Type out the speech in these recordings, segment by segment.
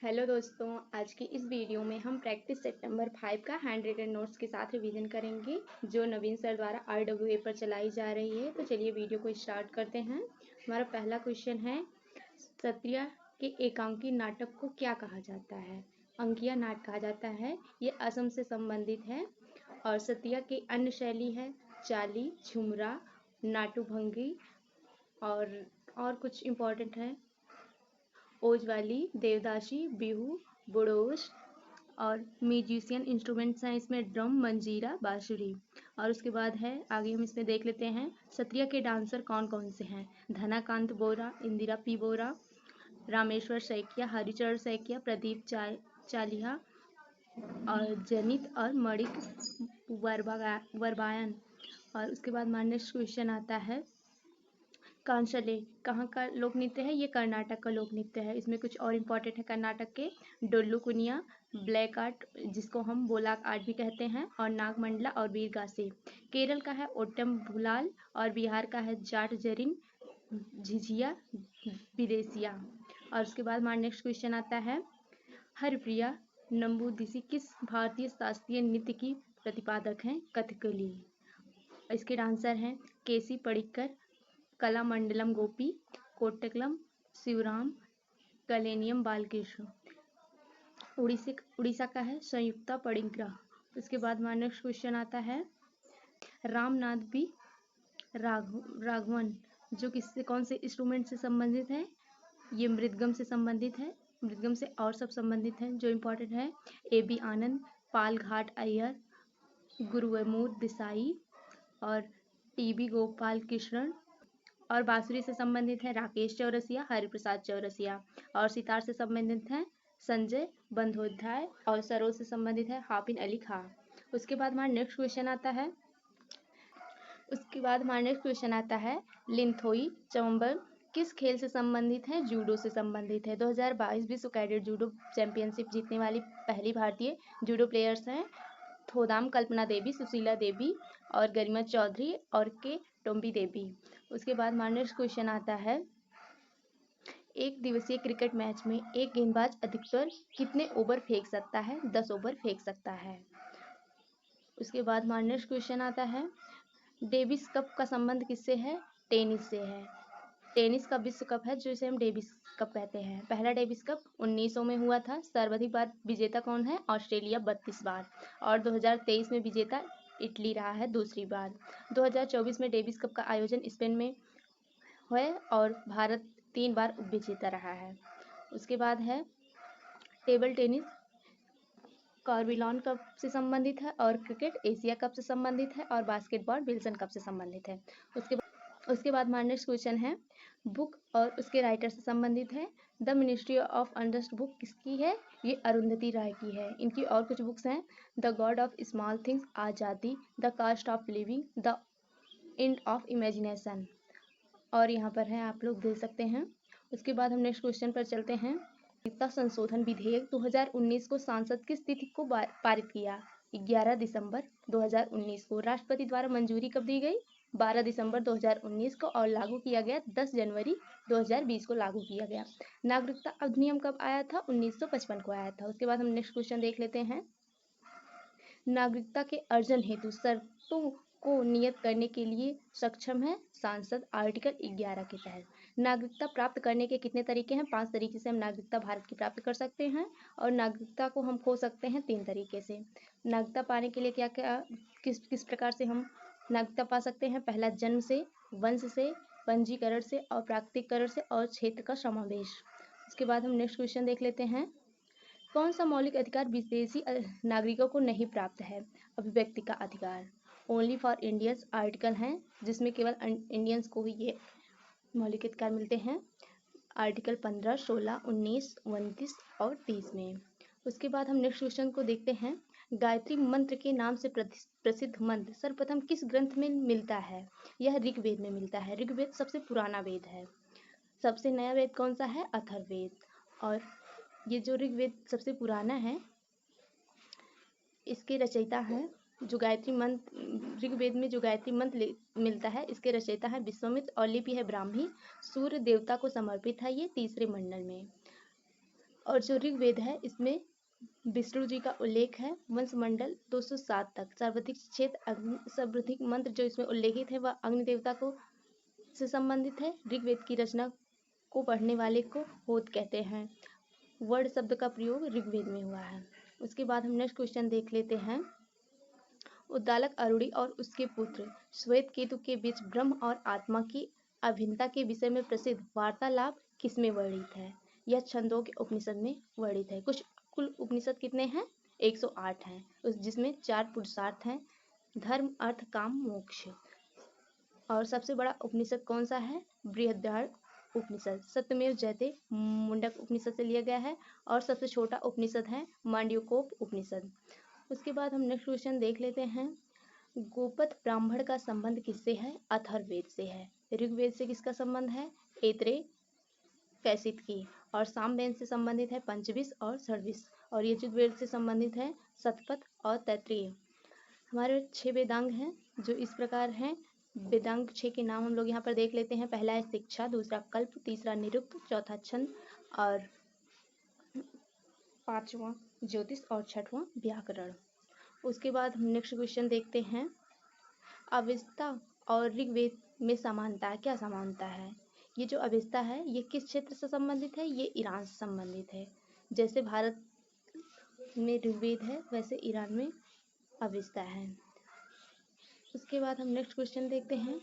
Hello दोस्तों, आज की इस वीडियो में हम प्रैक्टिस सेट नंबर 5 का हैंड रिटन नोट्स के साथ रिवीजन करेंगे जो नवीन सर द्वारा RWA पर चलाई जा रही है। तो चलिए वीडियो को स्टार्ट करते हैं। हमारा पहला क्वेश्चन है, सत्रिया के एकांकी नाटक को क्या कहा जाता है? अंकिया नाट कहा जाता है। ये असम से संबंधित है। और सत्रिया की अन्य शैली है चाली, झुमरा, नाटुभंगी और कुछ इम्पोर्टेंट है ओजवाली, देवदासी, बिहू, बुड़ोस और म्यूजिशियन इंस्ट्रूमेंट्स हैं इसमें ड्रम, मंजीरा, बांसुरी। और उसके बाद है आगे हम इसमें देख लेते हैं सत्रिया के डांसर कौन कौन से हैं। धनाकांत बोरा, इंदिरा पी बोरा, रामेश्वर सैकिया, हरिचरण सैकिया, प्रदीप चालिहा और जनित और मणिक वर्बायन। और उसके बाद हमारा नेक्स्ट क्वेश्चन आता है, कांसले कहाँ का लोक नृत्य है? ये कर्नाटक का लोक नृत्य है। इसमें कुछ और इम्पोर्टेंट है कर्नाटक के, डोल्लू कुनिया, ब्लैक आर्ट जिसको हम बोलाक आर्ट भी कहते हैं, और नागमंडला और वीरगासे। केरल का है ओट्टम भुलाल और बिहार का है जाट जरिन झिझिया विदेशिया। और उसके बाद हमारा नेक्स्ट क्वेश्चन आता है, हरप्रिया नंबूदिरी किस भारतीय शास्त्रीय नृत्य की प्रतिपादक हैं? कथकली। इसके डांसर हैं केसी पडिक्कर, कलामंडलम गोपी, कोट्टकलम शिवराम, कलेनियम बालकृष्ण। उड़ीसा का है संयुक्ता पडिंगरा। उसके बाद हमारा नेक्स्ट क्वेश्चन आता है, रामनाथ बी राघवन जो किससे कौन से इंस्ट्रूमेंट से संबंधित है? ये मृदगम से संबंधित है। मृदगम से और सब संबंधित हैं जो इम्पोर्टेंट है, AB आनंद, पाल घाट अय्यर, गुरुवमूर देसाई और TB गोपाल कृष्णन। और बांसुरी से संबंधित है राकेश चौरसिया, हरिप्रसाद चौरसिया। और सितार से संबंधित हैं संजय बंदोपाध्याय और सरोद से संबंधित है हाफिज अली खां। उसके बाद हमारा नेक्स्ट क्वेश्चन आता है, लिंथोई चंबल किस खेल से संबंधित है? जूडो से संबंधित है। 2022 विश्व कैडेट जूडो चैंपियनशिप जीतने वाली पहली भारतीय जूडो प्लेयर्स हैं थोदाम कल्पना देवी, सुशीला देवी और गरिमा चौधरी और के टोम्बी देवी। उसके बाद हमारा नेक्स्ट क्वेश्चन आता है, एक दिवसीय क्रिकेट मैच में एक गेंदबाज अधिकतर कितने ओवर फेंक सकता है? 10 ओवर फेंक सकता है। उसके बाद हमारा नेक्स्ट क्वेश्चन आता है, डेविस कप का संबंध किससे है? टेनिस से है। टेनिस का विश्व कप है जिसे हम डेविस कप कहते हैं। पहला डेविस कप 1900 में हुआ था। सर्वाधिक बार विजेता कौन है? ऑस्ट्रेलिया 32 बार। और 2023 में विजेता इटली रहा है दूसरी बार। 2024 में डेविस कप का आयोजन स्पेन में है और भारत 3 बार उपविजेता रहा है। उसके बाद है टेबल टेनिस कार्बिलॉन कप से संबंधित है और क्रिकेट एशिया कप से संबंधित है और बास्केटबॉल विल्सन कप से संबंधित है। उसके बाद हमारा नेक्स्ट क्वेश्चन है, बुक और उसके राइटर से संबंधित है। The ministry of unrest book किसकी है? ये अरुंधति राय की है। इनकी और कुछ बुक्स हैं, the god of small things, Azadi, the cost of living, the end of imagination. और यहाँ पर है, आप लोग देख सकते हैं। उसके बाद हम नेक्स्ट क्वेश्चन पर चलते हैं, नागरिकता संशोधन विधेयक 2019 को सांसद किस तिथि को पारित किया? 11 दिसंबर 2019 को। राष्ट्रपति द्वारा मंजूरी कब दी गई? 12 दिसंबर 2019 को। और लागू किया गया 10 जनवरी 2020 को लागू किया गया। नागरिकता अधिनियम कब आया था? 1955 को आया था। उसके बाद हम नेक्स्ट क्वेश्चन देख लेते हैं, नागरिकता के अर्जन हेतु शर्तों को नियत करने के लिए सक्षम है सांसद आर्टिकल 11 के तहत। नागरिकता प्राप्त करने के कितने तरीके हैं? 5 तरीके से हम नागरिकता भारत की प्राप्त कर सकते हैं और नागरिकता को हम खो सकते हैं 3 तरीके से। नागरिकता पाने के लिए क्या क्या किस प्रकार से हम नागरिकता पा सकते हैं? पहला, जन्म से, वंश से, पंजीकरण से और प्राकृतिकरण से और क्षेत्र का समावेश। उसके बाद हम नेक्स्ट क्वेश्चन देख लेते हैं, कौन सा मौलिक अधिकार विदेशी नागरिकों को नहीं प्राप्त है? अभिव्यक्ति का अधिकार। ओनली फॉर इंडियंस आर्टिकल हैं जिसमें केवल इंडियंस को ही ये मौलिक अधिकार मिलते हैं, आर्टिकल 15, 16, 19, 29 और 30 में। उसके बाद हम नेक्स्ट क्वेश्चन को देखते हैं, गायत्री मंत्र के नाम से प्रसिद्ध मंत्र सर्वप्रथम किस ग्रंथ में मिलता है? यह ऋग्वेद में मिलता है। ऋग्वेद सबसे पुराना वेद है। सबसे नया वेद कौन सा है? अथर्ववेद। और ये जो ऋग्वेद सबसे पुराना है, इसके रचयिता हैं जो गायत्री मंत्र, ऋग्वेद में जो गायत्री मंत्र मिलता है इसके रचयिता है विश्वामित्र और लिपि है ब्राह्मी। सूर्य देवता को समर्पित है ये, तीसरे मंडल में। और जो ऋग्वेद है इसमें विष्णु जी का उल्लेख है। वंश मंडल 207 तक। सर्वाधिक क्षेत्र सर्वाधिक मंत्र जो इसमें उल्लेखित है वह अग्नि देवता को से संबंधित है। ऋग्वेद की रचना को पढ़ने वाले को होत कहते हैं। वर्ड शब्द का प्रयोग ऋग्वेद में हुआ है। उसके बाद हम नेक्स्ट क्वेश्चन देख लेते हैं। उद्दालक अरुणी और उसके पुत्र श्वेत केतु के बीच ब्रह्म और आत्मा की अभिन्नता के विषय में प्रसिद्ध वार्तालाप किसमें वर्णित है? यह छंदोग्य उपनिषद में वर्णित है। कुल उपनिषद कितने हैं? 108 हैं, जिसमें 4 पुरुषार्थ हैं, धर्म अर्थ काम मोक्ष। और सबसे बड़ा उपनिषद कौन सा है? बृहदारण्यक उपनिषद। सत्यमेव जयते मुंडक उपनिषद से लिया गया है। और सबसे छोटा उपनिषद है मांडव्योकोप उपनिषद। उसके बाद हम नेक्स्ट क्वेश्चन देख लेते हैं। गोपथ ब्राह्मण का संबंध किससे है? अथर्ववेद से है। ऋग्वेद से किसका संबंध है? ऐत्रेय कैसित की। और सामवेद से संबंधित है पंचविश और षड्विश। और यजुर्वेद से संबंधित है शतपथ और तैत्तिरीय। हमारे 6 वेदांग हैं जो इस प्रकार हैं। वेदांग 6 के नाम हम लोग यहाँ पर देख लेते हैं। पहला है शिक्षा, दूसरा कल्प, तीसरा निरुक्त, चौथा छंद और 5वां ज्योतिष और 6वां व्याकरण। उसके बाद हम नेक्स्ट क्वेश्चन देखते हैं। अविस्ता और ऋग्वेद में समानता, क्या समानता है? ये जो अविस्ता है ये किस क्षेत्र से संबंधित है? ये ईरान से संबंधित है। जैसे भारत में ऋग्वेद है वैसे ईरान में अविस्ता है। उसके बाद हम नेक्स्ट क्वेश्चन देखते हैं।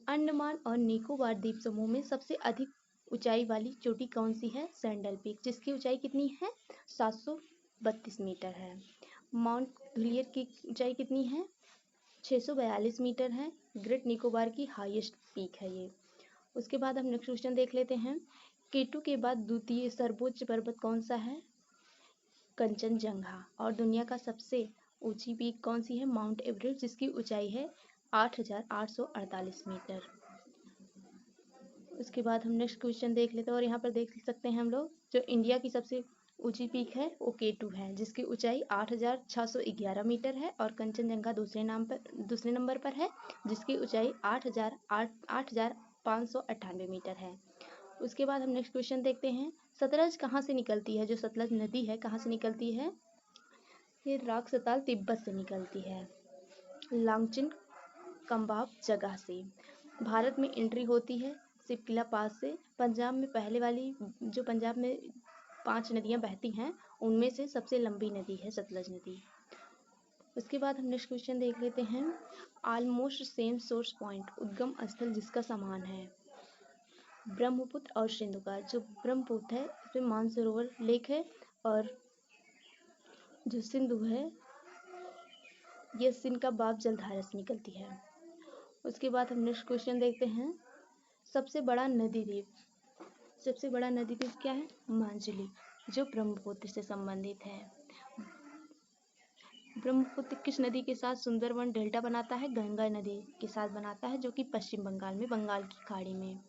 अंडमान और निकोबार द्वीप समूह में सबसे अधिक ऊंचाई वाली चोटी कौन सी है? सैंडल पीक, जिसकी ऊंचाई कितनी है? 732 मीटर है। माउंट धुलियर की ऊंचाई कितनी है? 642 मीटर है। ग्रेट निकोबार की हाईएस्ट पीक है ये। उसके बाद हम नेक्स्ट क्वेश्चन देख लेते हैं। केटू के बाद द्वितीय सर्वोच्च पर्वत कौन सा है? कंचनजंगा। और दुनिया का सबसे ऊंची पीक कौन सी है? माउंट एवरेस्ट, जिसकी ऊंचाई है 8,848 मीटर। उसके बाद हम नेक्स्ट क्वेश्चन देख लेते हैं। और यहाँ पर देख सकते हैं हम लोग जो इंडिया की सबसे ऊंची पीक है वो केटू है, जिसकी ऊंचाई 8,611 मीटर है। और कंचनजंगा दूसरे नंबर पर है, जिसकी ऊंचाई 8,598 मीटर है। उसके बाद हम नेक्स्ट क्वेश्चन देखते हैं। सतलज कहाँ से निकलती है? जो सतलज नदी है कहाँ से निकलती है? ये राक्सताल तिब्बत से निकलती है, लांगचिन कंबाब जगह से। भारत में एंट्री होती है सिपकिला पास से। पंजाब में पहले वाली जो पंजाब में 5 नदियां बहती हैं उनमें से सबसे लंबी नदी है सतलज नदी। उसके बाद हम नेक्स्ट क्वेश्चन देख लेते हैं। ऑलमोस्ट सेम सोर्स पॉइंट, उद्गम स्थल जिसका समान है? ब्रह्मपुत्र और सिंधु का। जो ब्रह्मपुत्र है इसमें मानसरोवर लेक है और जो सिंधु है यह सिंध का बाप जलधारा से निकलती है। उसके बाद हम नेक्स्ट क्वेश्चन देखते हैं। सबसे बड़ा नदी द्वीप, सबसे बड़ा नदी द्वीप क्या है? मांजुली, जो ब्रह्मपुत्र से संबंधित है। ब्रह्मपुत्र किस नदी के साथ सुंदरवन डेल्टा बनाता है? गंगा नदी के साथ बनाता है, जो कि पश्चिम बंगाल में बंगाल की खाड़ी में।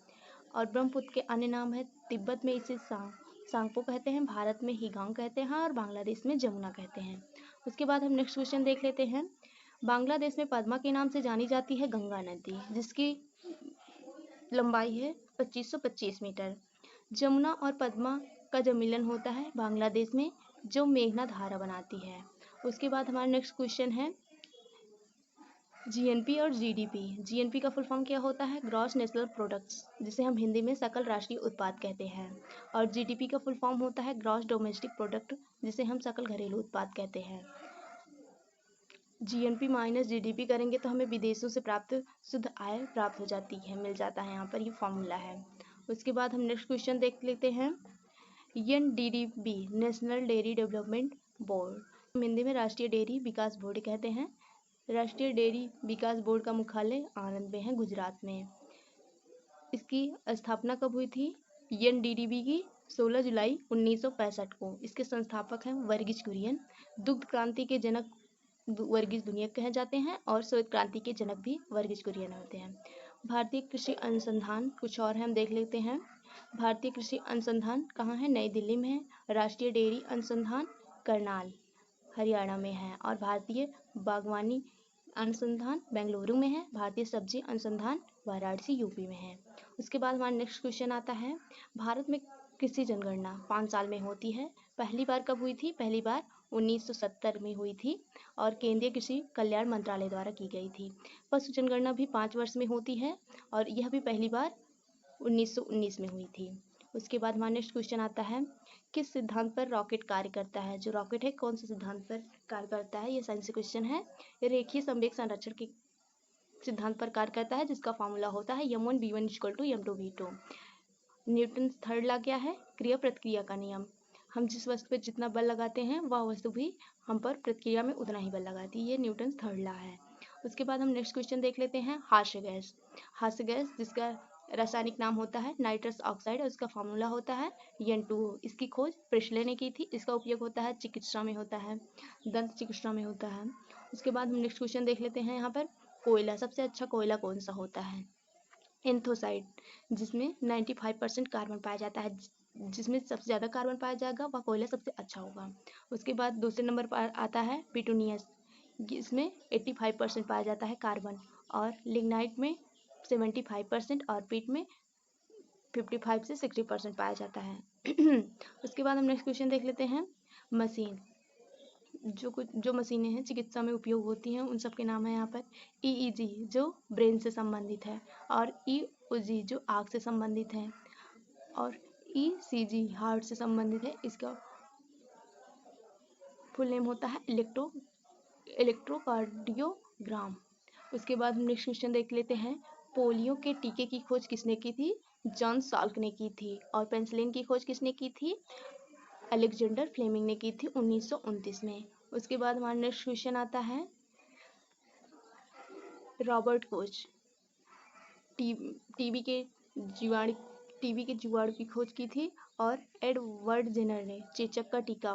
और ब्रह्मपुत्र के अन्य नाम है, तिब्बत में इसे सांगपो कहते हैं, भारत में हिगांग कहते हैं और बांग्लादेश में जमुना कहते हैं। उसके बाद हम नेक्स्ट क्वेश्चन देख लेते हैं। बांग्लादेश में पद्मा के नाम से जानी जाती है गंगा नदी, जिसकी लंबाई है 2525 मीटर। जमुना और पद्मा का जो मिलन होता है बांग्लादेश में, जो मेघना धारा बनाती है। उसके बाद हमारा नेक्स्ट क्वेश्चन है जीएनपी और जीडीपी। जीएनपी का फुल फॉर्म क्या होता है? ग्रॉस नेशनल प्रोडक्ट्स, जिसे हम हिंदी में सकल राष्ट्रीय उत्पाद कहते हैं। और जीडीपी का फुल फॉर्म होता है ग्रॉस डोमेस्टिक प्रोडक्ट, जिसे हम सकल घरेलू उत्पाद कहते हैं। जीएनपी माइनस जीडीपी करेंगे तो हमें विदेशों से प्राप्त शुद्ध आय प्राप्त हो जाती है, मिल जाता है, यहाँ पर ये फॉर्मूला है। उसके बाद हम नेक्स्ट क्वेश्चन देख लेते हैं। NDDB national dairy development board, Hindi में राष्ट्रीय डेयरी विकास बोर्ड कहते हैं। राष्ट्रीय डेयरी विकास बोर्ड का मुख्यालय आनंद में है, गुजरात में। इसकी स्थापना कब हुई थी? एनडीडीबी की 16 जुलाई 1965 को। इसके संस्थापक हैं वर्गीज कुरियन। दुग्ध क्रांति के जनक वर्गीज कुरियन कहे जाते हैं और श्वेत क्रांति के जनक भी वर्गीज कुरियन होते हैं। भारतीय कृषि अनुसंधान कुछ और हम देख लेते हैं। भारतीय कृषि अनुसंधान कहाँ है? नई दिल्ली में है। राष्ट्रीय डेयरी अनुसंधान करनाल हरियाणा में है। और भारतीय बागवानी अनुसंधान बेंगलुरु में है। भारतीय सब्जी अनुसंधान वाराणसी यूपी में है। उसके बाद हमारा नेक्स्ट क्वेश्चन आता है। भारत में कृषि जनगणना 5 साल में होती है। पहली बार कब हुई थी? पहली बार 1970 में हुई थी और केंद्रीय कृषि कल्याण मंत्रालय द्वारा की गई थी। पशु जनगणना भी 5 वर्ष में होती है और यह भी पहली बार 1919 में हुई थी। उसके बाद हमारा नेक्स्ट क्वेश्चन आता है, किस सिद्धांत पर रॉकेट कार्य करता है? जो रॉकेट है कौन से सिद्धांत पर कार्य करता है? ये साइंस क्वेश्चन है। रेखीय संवेग संरक्षण के सिद्धांत पर कार्य करता है, जिसका फॉर्मूला होता है m1v1 = m2v2। Newton third law क्या है? क्रिया प्रतिक्रिया का नियम। हम जिस वस्तु पर जितना बल लगाते हैं वह वस्तु भी हम पर प्रतिक्रिया में उतना ही बल लगाती है। ये न्यूटन थर्ड लॉ है। उसके बाद हम नेक्स्ट क्वेश्चन देख लेते हैं, हास्य गैस। हास्य गैस जिसका रासायनिक नाम होता है नाइट्रस ऑक्साइड, उसका फॉर्मूला होता है N2O। इसकी खोज प्रिशले ने की थी। इसका उपयोग होता है चिकित्सा में होता है, दंत चिकित्सा में होता है। उसके बाद हम नेक्स्ट क्वेश्चन देख लेते हैं यहाँ पर, कोयला, सबसे अच्छा कोयला कौन सा होता है? एंथोसाइड, जिसमें 95% कार्बन पाया जाता है। जिसमें सबसे ज़्यादा कार्बन पाया जाएगा वह कोयला सबसे अच्छा होगा। उसके बाद दूसरे नंबर पर आता है पिटूनियस, इसमें 85% पाया जाता है कार्बन, और लिग्नाइट में 75% और पीट में 55 से 60% पाया जाता है। उसके बाद हम नेक्स्ट क्वेश्चन देख लेते हैं, मशीन। जो मशीनें हैं चिकित्सा में उपयोग होती हैं उन सब के नाम है यहाँ पर। EEG जो ब्रेन से संबंधित है, और EOG जो आँख से संबंधित है, और ECG हार्ट से संबंधित है। इसका फुल नेम होता है इलेक्ट्रोकार्डियोग्राम। उसके बाद हम नेक्स्ट क्वेश्चन देख लेते हैं, पोलियो के टीके की खोज किसने की थी? जॉन साल्क ने की थी। और पेनिसिलिन की खोज किसने की थी? अलेक्जेंडर फ्लेमिंग ने की थी 1929 में। उसके बाद हमारा नेक्स्ट क्वेश्चन आता है, रॉबर्ट कोच टीबी के जीवाणु की खोज की थी, और एडवर्ड जेनर ने चेचक का टीका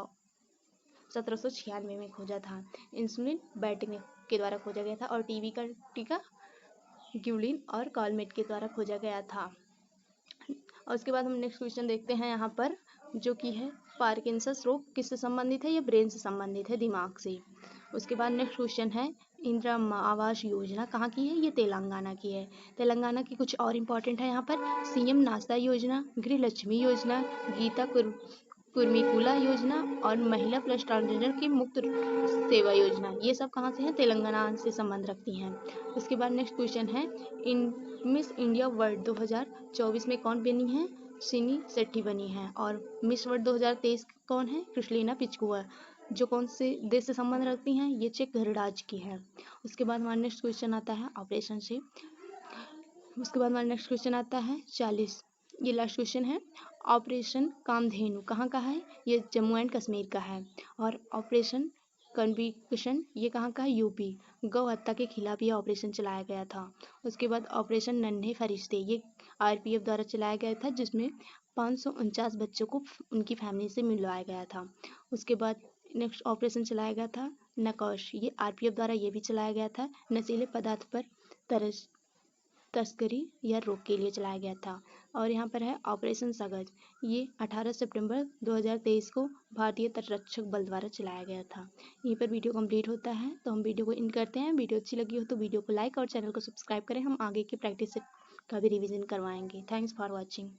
1796 में खोजा था। इंसुलिन बैटिंग के द्वारा खोजा गया था, और टीबी का टीका ग्यूलिन और कॉलमेट के द्वारा खोजा गया था। और उसके बाद हम नेक्स्ट क्वेश्चन देखते हैं यहाँ पर, जो कि है पार्किंसंस रोग किससे संबंधित है? ये ब्रेन से संबंधित है, दिमाग से। उसके बाद नेक्स्ट क्वेश्चन है, इंदिरा आवास योजना कहाँ की है? ये तेलंगाना की है। तेलंगाना की कुछ और इम्पोर्टेंट है यहाँ पर, CM नाश्ता योजना, गृह लक्ष्मी योजना, गीता कुर्मिकुला योजना, और महिला प्लस ट्रांसजेंडर की मुक्त सेवा योजना। ये सब कहाँ से हैं? तेलंगाना से संबंध रखती हैं। उसके बाद नेक्स्ट क्वेश्चन है, मिस इंडिया वर्ल्ड 2024 में कौन बनी है? सिनी सेट्टी बनी है। और मिस वर्ल्ड 2023 कौन है? क्रिस्टलिना पिचकुआ, जो कौन से देश से संबंध रखती हैं? ये चेक गणराज्य की है। उसके बाद हमारा नेक्स्ट क्वेश्चन आता है ऑपरेशन से। उसके बाद हमारा नेक्स्ट क्वेश्चन आता है 40, ये लास्ट क्वेश्चन है, ऑपरेशन कामधेनु कहाँ का है? ये जम्मू एंड कश्मीर का है। और ऑपरेशन कन्विक्शन ये कहाँ का है? यूपी। गौ हत्या के खिलाफ ये ऑपरेशन चलाया गया था। उसके बाद ऑपरेशन नन्हे फरिश्ते, ये RPF द्वारा चलाया गया था, जिसमें 549 बच्चों को उनकी फैमिली से मिलवाया गया था। उसके बाद नेक्स्ट ऑपरेशन चलाया गया था नकौश, ये RPF द्वारा ये भी चलाया गया था, नशीले पदार्थ पर तस्करी या रोक के लिए चलाया गया था। और यहाँ पर है ऑपरेशन सागर, ये 18 सितंबर 2023 को भारतीय तटरक्षक बल द्वारा चलाया गया था। यहीं पर वीडियो कंप्लीट होता है, तो हम वीडियो को एंड करते हैं। वीडियो अच्छी लगी हो तो वीडियो को लाइक और चैनल को सब्सक्राइब करें। हम आगे की प्रैक्टिस का भी रिवीजन करवाएंगे। Thanks for watching.